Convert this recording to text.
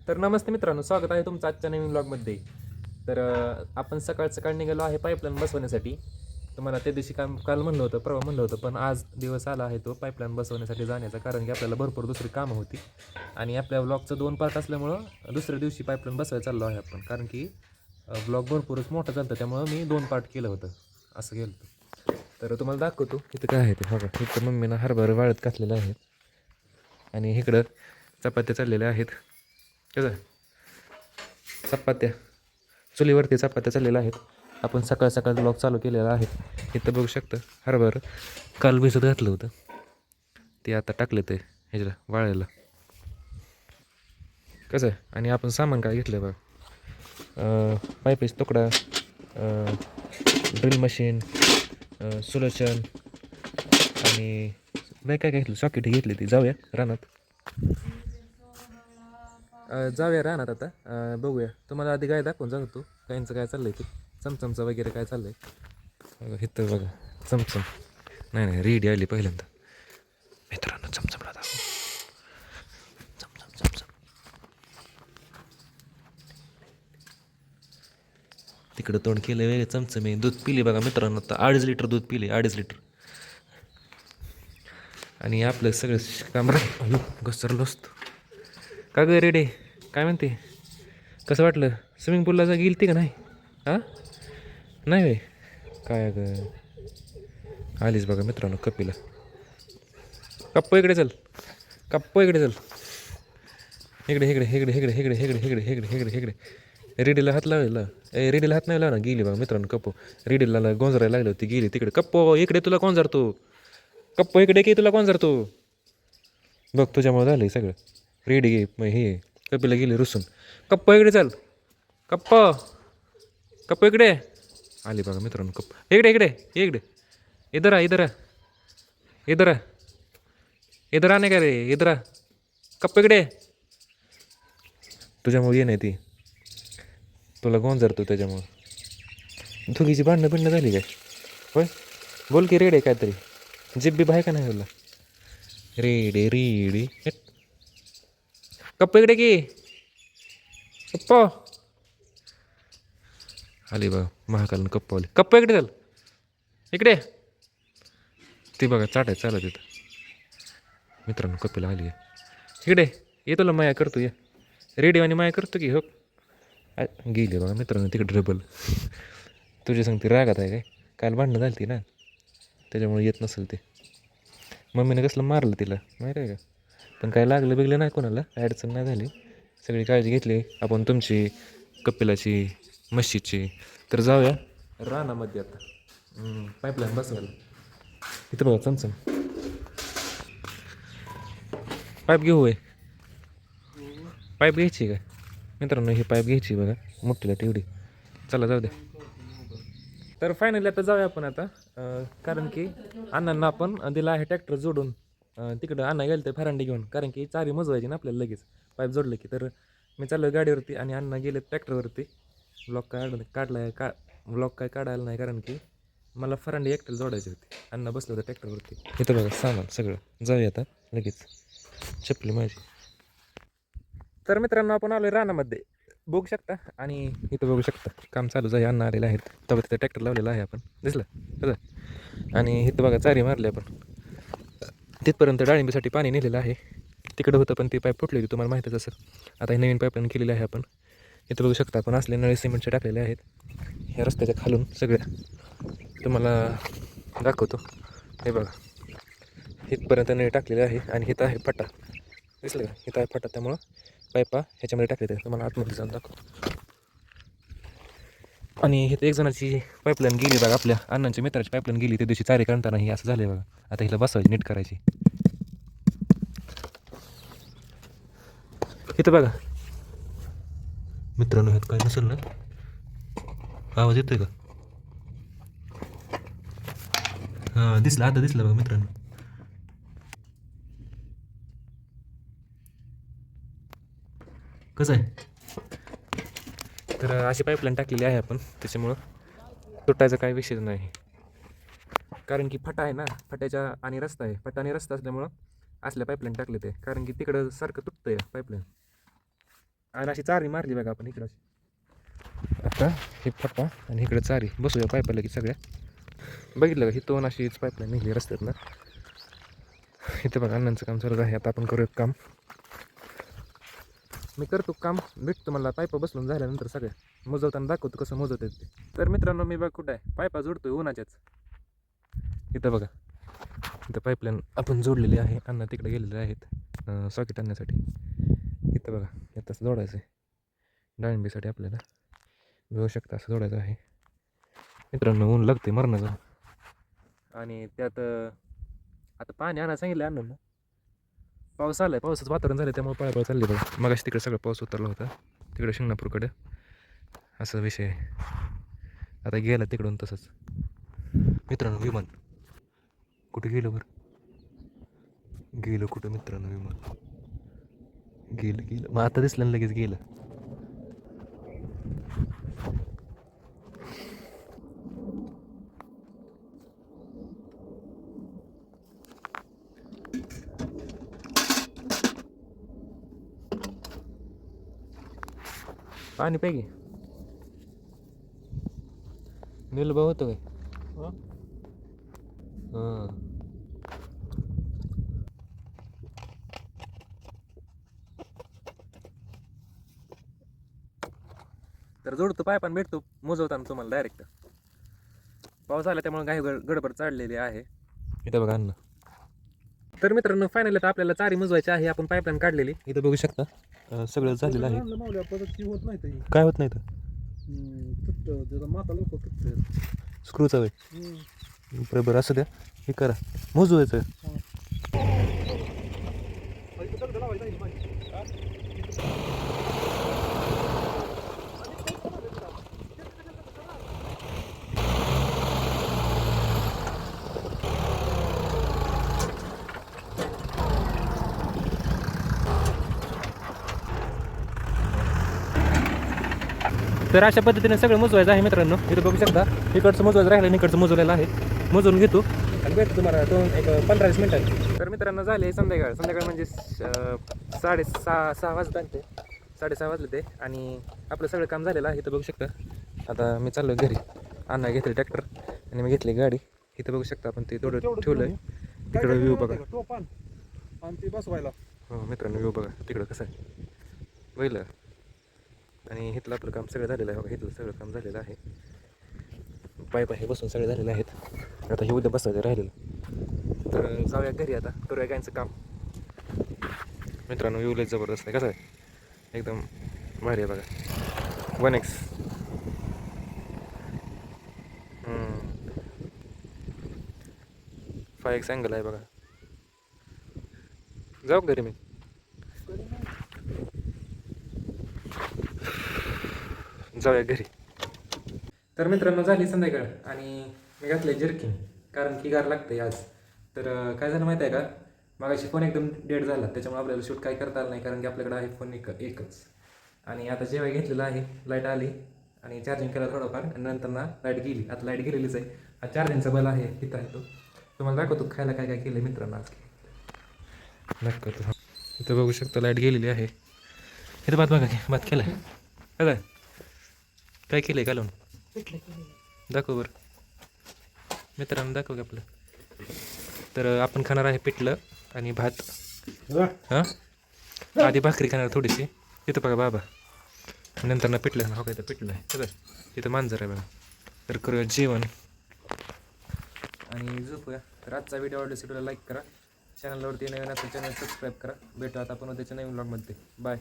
तर नमस्ते मित्रांनो, स्वागत आहे तुमचं आजच्या नवीन ब्लॉगमध्ये. तर आपण सकाळ निघालो आहे पाईपलाईन बसवण्यासाठी. तुम्हाला त्या दिवशी काल म्हणलं होतं, परवा म्हणलं होतं, पण आज दिवस आला आहे तो पाईपलाईन बसवण्यासाठी जाण्याचा. कारण की आपल्याला भरपूर दुसरी कामं होती आणि आपल्या ब्लॉगचं 2 पार्ट असल्यामुळं दुसऱ्या दिवशी पाईपलाईन बसवायला चाललो आहे आपण. कारण की ब्लॉग भरपूरच मोठं चालतं, त्यामुळं मी 2 पार्ट केलं होतं, असं केलं होतं. तर तुम्हाला दाखवतो इथं काय आहे ते. बघा, इथं मम्मीनं हरभरा वाळत घातलेलं आहे आणि इकडं चपात्या चाललेल्या आहेत. कसं चपात्या चुलीवरती चपात्या चाललेल्या आहेत. आपण सकाळ सकाळ ब्लॉग चालू केलेला आहे. इथं बघू शकतं हरभर काल भिजत घातलं होतं, ते आता टाकलं ते ह्याच्याला वाळायला. कसं आहे, आणि आपण सामान काय घेतलं बघा, पाईपेज तुकडा, ड्रिल मशीन, सोल्युशन आणि नाही काय घेतलं, सॉकेट घेतली. ती जाऊया रानात, जाऊया रानात आता. बघूया, तुम्हाला आधी काय दाखवून जातो काहींचं काय चाललंय ते, चमचमचं वगैरे काय चाललंय. इथं बघा चमचम, नाही रेडी आली पहिल्यांदा. मित्रांनो चमचमला दाखव, चमचम चमचम. तिकडं तोंड केलं वेगळे चमचमे. दूध पिले बघा मित्रांनो, आता 2.5 लिटर दूध पिले, 2.5 लिटर. आणि आपलं सगळं काम घसरलो असतो का ग रेडे. काय म्हणते, कसं वाटलं स्विमिंग पूलला गेली ती का नाही? हां नाही वे काय ग, आलीच बघा मित्रांनो कपिला. कप्पो इकडे चल, कप्पो इकडे चल, इकडे इकडे इकडे इकडे इकडे इकडे इकडे इकडे इकडे इकडे. रेडीला हात लावला, रेडीला हात नाही लावला, गेली बघा मित्रांनो कप्पो. रेडीला गोंजरायला लागली होती, गेली तिकडे. कप्पो इकडे, तुला कोण जारतो? कप्पो इकडे की, तुला कोण जारतो? बघ तुझ्यामुळे झालं सगळं. रेडी गे मग हे कपिला गेली रुसून. कप्पो इकडे चल, कप्पो कप्पो इकडे आली बघा मित्रांनो. कप्पो इकडे इकडे इकडे, इधर आ इधर आ इधर आ इधर आने का रे, इधर आ. कप्पो इकडे. तुझ्यामुळे ये नाही ती, तुला गोंजरतो त्याच्यामुळं. दोघीची भांडणं बिंडणं झाली काय? होय, बोल की रेडे काहीतरी. जिप बी आहे का नाही तुला? रेडे रेडे कप्पो इकडे की, कप्पो आली बघा महाकालन. कप्पो आली. कप्पो इकडे चल, इकडे. ती बघा चाटाय चालत तिथं मित्रांनो. कपिला आली आहे इकडे, ये तुला माया करतो, ये रेडिओ आणि माया करतो की. हो गेली बघा मित्रांनो तिकडे डबल. तुझी सांगते रागात आहे काय? काल भांडणं झाली ती ना, त्याच्यामुळे येत नसेल ते. मम्मीने कसलं मारलं तिला माहिती आहे का? पण काय लागलं बिगलं नाही कोणाला, काय अडचण नाही झाली. सगळी काळजी घेतली आपण तुमची, कपिलाची, म्हशीची. तर जाऊया रानामध्ये आता पाईपलाईन बसवायला. इथं बघा चमचम, पाईप घेऊ आहे. पाईप घ्यायची का मित्रांनो? ही पाईप घ्यायची बघा मोठीला तेवढी. चला जाऊ द्या. तर फायनली आता जाऊया आपण आता, कारण की अण्णांना आपण दिला आहे ट्रॅक्टर जोडून. तिकडं अण्णा गेलं तर फरांडी घेऊन, कारण की चारी मजवायची ना आपल्याला लगेच पाईप जोडलं की. तर मी चाललो गाडीवरती आणि अण्णा गेले ट्रॅक्टरवरती. ब्लॉक काय काढायला नाही, कारण की मला फरांडी एकट्याला जोडायची होती. अण्णा बसलं होतं ट्रॅक्टरवरती. इथं बघा सामान सगळं. जाऊया आता लगेच, चपली माझी. तर मित्रांनो आपण आलो रानामध्ये, बघू शकता. आणि इथं बघू शकता काम चालू आहे, अन्न आलेले आहेत. तेव्हा तिथं ट्रॅक्टर लावलेला आहे आपण, दिसलं कसं. आणि इथं बघा चारी मारली आपण. तिथपर्यंत डाळिंबीसाठी पाणी नेलेलं आहे. तिकडं होतं पण ती पाईप फुटली होती, तुम्हाला माहितीच असेल. आता हे नवीन पाईपलाईन केलेली आहे आपण. इथं बघू शकता आपण असले नळे सिमेंटचे टाकलेले आहेत ह्या रस्त्याच्या खालून सगळ्या. तुम्हाला दाखवतो, हे बघा इथपर्यंत नळे टाकलेले आहे. आणि इथं आहे फटा, दिसलं का? इथं आहे फटा, त्यामुळं पाईपा ह्याच्यामध्ये टाकले. तर तुम्हाला आतमध्ये जाऊन दाखवतो. आणि इथं एक जणाची पाईपलाईन गेली बघा, आपल्या अण्णांच्या मित्राची पाईपलाईन गेली त्या दिवशी चारे काढताना. ही असं झालं बघा. आता हिला बसवायची, नीट करायची. इथं बघा मित्रांनो, ह्यात काय नसेल ना? आवाज येतोय का? हां दिसलं, आता दिसलं बघा मित्रांनो. कसं आहे, तर अशी पाईपलाईन टाकलेली आहे आपण, त्याच्यामुळं तुटायचा काही विषय नाही. कारण की फटा आहे ना, फट्याच्या आणि रस्ता आहे, फटा आणि रस्ता असल्यामुळं असल्या पाईपलाईन टाकले ते. कारण की तिकडं सारखं तुटतं आहे पाईपलाईन. आणि अशी चारी मारली बघा आपण इकडं अशी. आता हे फटा आणि इकडे चारी बसूया पाईपाला की सगळ्या. बघितलं का ही दोन अशीच पाईपलाईन निघली रस्त्यात ना. इथं बघा अण्णांचं काम चालू आहे. आता आपण करूया काम. मी करतो काम, भेटतो मला पाईपा बसवून झाल्यानंतर सगळ्या मोजवताना दाखवतो कसं मोजवत ते. तर मित्रांनो मी बघ कुठं आहे पाईपा जोडतोय उन्हाच्याच. इथं बघा इथं पाईपलाईन आपण जोडलेली आहे. अण्णा तिकडे गेलेले आहेत सॉकेट आणण्यासाठी. इथं बघा आता असं जोडायचं आहे डाळिंबीसाठी आपल्याला. बघू शकता असं जोडायचं आहे मित्रांनो. ऊन लागते मरणाचं. आणि त्यात आता पाणी आणायला सांगितलं अण्णांना. पाऊस आलाय, पावसाचं वातावरण झालं त्यामुळे पळापळ चालली बघा. मग तिकडे सगळं पाऊस उतरला होता तिकडे शिंगणापूरकडे. असा विषय आहे. आता गेला तिकडून तसंच. मित्रांनो विमान कुठे गेलं बरं? गेलं कुठं मित्रांनो विमान? गेलं मग आता दिसलं लगेच गेलं. पाणी पाहिजे नील भाऊ होतं काय? हां तर जोडतो पाय पण भेटतो मोजवताना तुम्हाला डायरेक्ट. पाऊस आला त्यामुळे काही गडबड चाललेली आहे. इथं बघा अन्न. तर मित्रांनो फायनल तर आपल्याला चारी मोजवायची आहे. आपण पाईपलाईन काढलेली इथं बघू शकता. सगळं झालेलं आहे. काय होत नाही तर स्क्रूचा वेळ बरोबर असं द्या. हे करा मोजवायचं. तर अशा पद्धतीने सगळं मोजवायचं आहे मित्रांनो. इथं बघू शकता इकडचं मोजवायचं राहिलं इकडचं मोजवलेलं आहे. मोजून घेतो आणि भेटतो तुम्हाला 15-20 मिनिटांनी. तर मित्रांनो झाले संध्याकाळ म्हणजे 6:30 वाजता ते 6:30 वाजले ते. आणि आपलं सगळं काम झालेलं आहे. इथं बघू शकता. आता मी चाललो घरी. अण्णा घेतले ट्रॅक्टर आणि मी घेतली गाडी. इथं बघू शकता आपण ते थोडं ठेवलं आहे. तिकडं व्ह्यू बघा आणि ते बसवायला. हो मित्रांनो व्ह्यू बघा तिकडं कसं आहे बघितलं. आणि इथलं आपलं काम सगळं झालेलं आहे बघा. इथलं सगळं काम झालेलं आहे. पाईप आहे बसून सगळे झालेले आहेत. आता हे उद्या बसायचं राहिलेलं. तर जाऊया घरी आता करूया गायचं काम. मित्रांनो व्ह्यू लय जबरदस्त आहे. कसं आहे एकदम भारी आहे बघा. 1x 5x अँगल आहे बघा. जाऊ घरी मी. जाऊया घरी. तर मित्रांनो झाली संध्याकाळ आणि मी घातलं जर्किंग कारण की गार लागतंय आज. तर काय झालं माहिती आहे का मागाशी फोन एकदम डेड झाला त्याच्यामुळे आपल्याला शूट काय करता आलं नाही कारण की आपल्याकडे आहे फोन एकच. आणि आता जेव्हा घेतलेलं आहे लाईट आली आणि चार्जिंग केलं थोडंफार आणि नंतर ना लाईट गेली. आता लाईट गेलेलीच आहे. हा चार्जिंगचा बल आहे तिथं आहे तो. तुम्हाला दाखवतो खायला काय काय केलं मित्रांनो आज. दाखवतो. इथं बघू शकता लाईट गेलेली आहे. इथं भात बघा की भात केला आहे काय केलं आहे घालून दाखव बरं मित्रांनो दाखव की आपलं. तर आपण खाणार आहे पिठलं आणि भात. हां आधी भाकरी खाणार थोडीशी. तिथं बघा बाबा नंतर ना पिठलं खाणार. हो काय तर पिठलं आहे बघा. तिथं मांजर आहे बघा. तर करूया जेवण आणि झोपूया. तर आजचा व्हिडिओ आवडला असेल लाईक करा. चॅनलवरती नवीन असेल चॅनल सबस्क्राईब करा. भेटू आता आपण त्याच्या नवीन व्लॉगमध्ये. बाय.